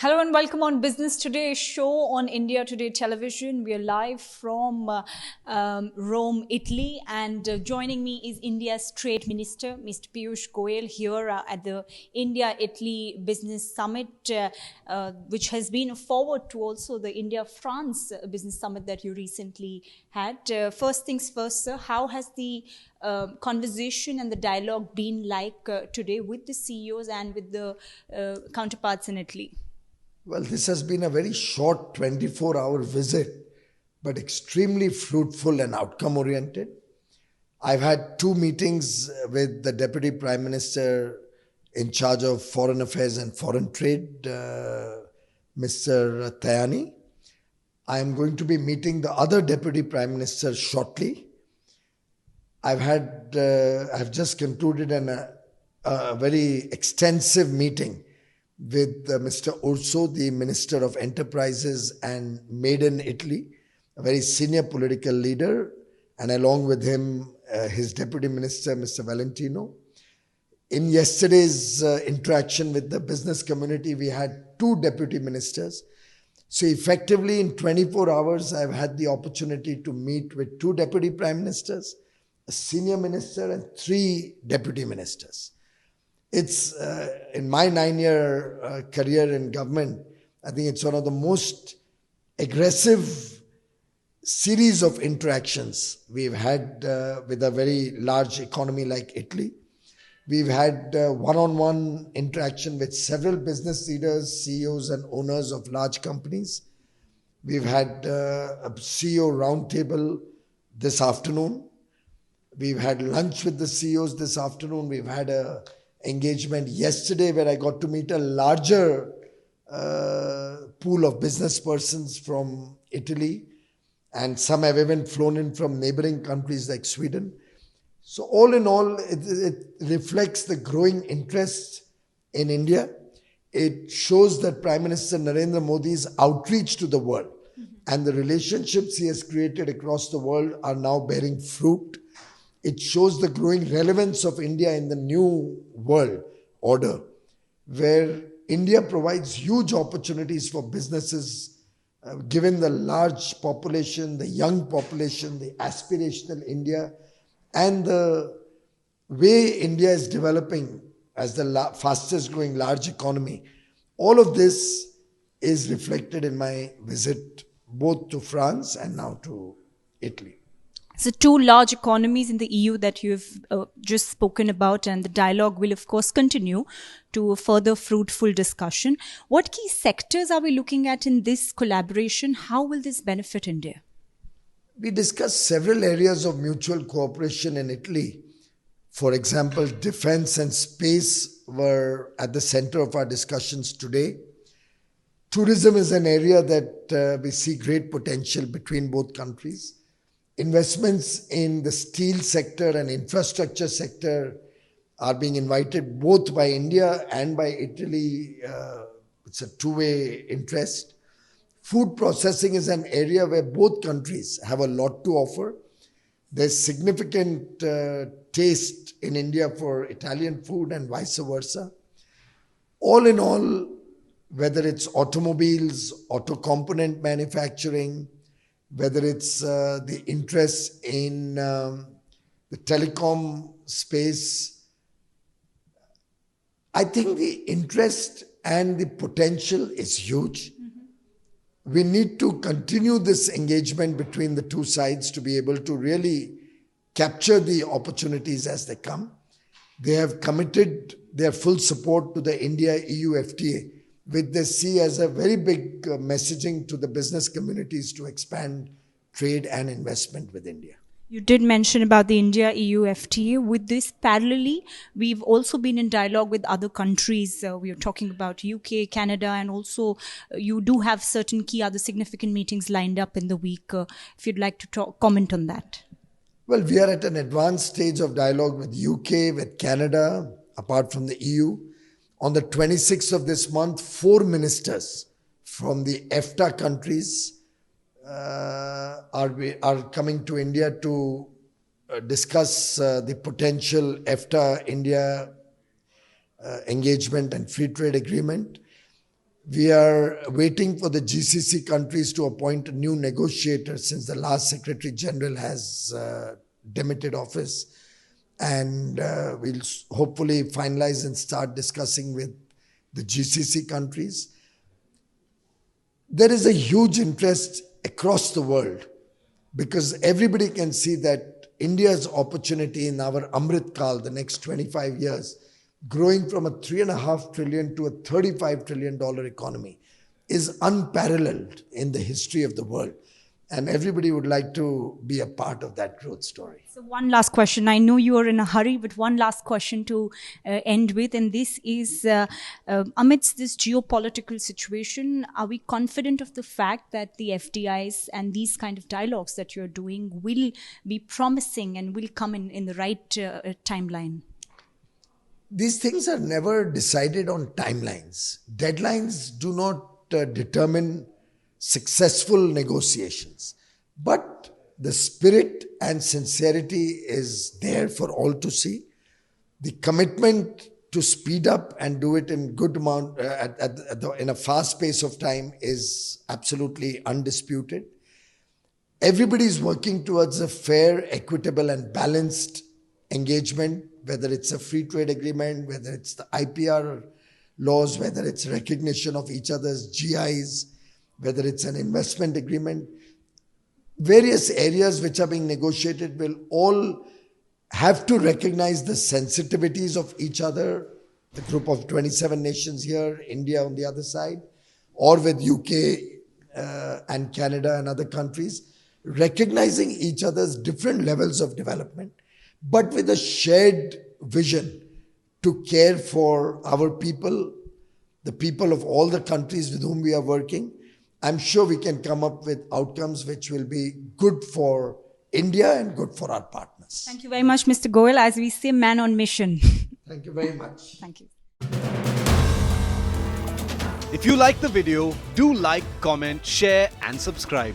Hello and welcome on Business Today show on India Today Television. We are live from Rome, Italy, and joining me is India's Trade Minister, Mr. Piyush Goyal, here at the India-Italy Business Summit, which has been a forward to also the India-France Business Summit that you recently had. First things first, sir, how has the conversation and the dialogue been like today with the CEOs and with the counterparts in Italy? Well, this has been a very short 24-hour visit, but extremely fruitful and outcome-oriented. I've had 2 meetings with the Deputy Prime Minister in charge of Foreign Affairs and Foreign Trade, Mr. Tajani. I am going to be meeting the other Deputy Prime Minister shortly. I've just concluded a very extensive meeting with Mr. Urso, the Minister of Enterprises and Made in Italy, a very senior political leader, and along with him, his Deputy Minister, Mr. Valentino. In yesterday's interaction with the business community, we had 2 deputy ministers. So effectively, in 24 hours, I've had the opportunity to meet with 2 deputy prime ministers, a senior minister, and 3 deputy ministers. It's, in my 9-year career in government, I think it's one of the most aggressive series of interactions we've had with a very large economy like Italy. We've had one-on-one interaction with several business leaders, CEOs and owners of large companies. We've had a CEO roundtable this afternoon. We've had lunch with the CEOs this afternoon. We've had a engagement yesterday where I got to meet a larger pool of business persons from Italy, and some have even flown in from neighboring countries like Sweden. So all in all, it reflects the growing interest in India. It shows that Prime Minister Narendra Modi's outreach to the world and the relationships he has created across the world are now bearing fruit. It shows the growing relevance of India in the new world order, where India provides huge opportunities for businesses, given the large population, the young population, the aspirational India, and the way India is developing as the fastest growing large economy. All of this is reflected in my visit both to France and now to Italy. So 2 large economies in the EU that you've just spoken about, and the dialogue will of course continue to a further fruitful discussion. What key sectors are we looking at in this collaboration? How will this benefit India? We discussed several areas of mutual cooperation in Italy. For example, defense and space were at the center of our discussions today. Tourism is an area that we see great potential between both countries. Investments in the steel sector and infrastructure sector are being invited both by India and by Italy. It's a 2-way interest. Food processing is an area where both countries have a lot to offer. There's significant taste in India for Italian food and vice versa. All in all, whether it's automobiles, auto component manufacturing, whether it's the interest in the telecom space, I think the interest and the potential is huge. We need to continue this engagement between the 2 sides to be able to really capture the opportunities as they come. They have committed their full support to the India-EUFTA, which they see as a very big messaging to the business communities to expand trade and investment with India. You did mention about the India-EU-FTA. With this parallelly, we've also been in dialogue with other countries. We are talking about UK, Canada, and also you do have certain key other significant meetings lined up in the week. If you'd like to comment on that. Well, we are at an advanced stage of dialogue with UK, with Canada, apart from the EU. On the 26th of this month, 4 ministers from the EFTA countries are coming to India to discuss the potential EFTA-India engagement and free trade agreement. We are waiting for the GCC countries to appoint a new negotiator since the last Secretary General has demitted office. And we'll hopefully finalize and start discussing with the GCC countries. There is a huge interest across the world because everybody can see that India's opportunity in our Amrit Kal, the next 25 years, growing from a $3.5 trillion to a $35 trillion economy, is unparalleled in the history of the world. And everybody would like to be a part of that growth story. So one last question. I know you are in a hurry, but one last question to end with. And this is, amidst this geopolitical situation, are we confident of the fact that the FDIs and these kind of dialogues that you're doing will be promising and will come in the right timeline? These things are never decided on timelines. Deadlines do not determine successful negotiations. But the spirit and sincerity is there for all to see. The commitment to speed up and do it in good amount, in a fast pace of time is absolutely undisputed. Everybody is working towards a fair, equitable and balanced engagement, whether it's a free trade agreement, whether it's the IPR laws, whether it's recognition of each other's GIs, whether it's an investment agreement. Various areas which are being negotiated will all have to recognize the sensitivities of each other, the group of 27 nations here, India on the other side, or with UK and Canada and other countries, recognizing each other's different levels of development, but with a shared vision to care for our people, the people of all the countries with whom we are working. I'm sure we can come up with outcomes which will be good for India and good for our partners. Thank you very much, Mr. Goyal. As we say, man on mission. Thank you very much. Thank you. If you like the video, do like, comment, share and subscribe.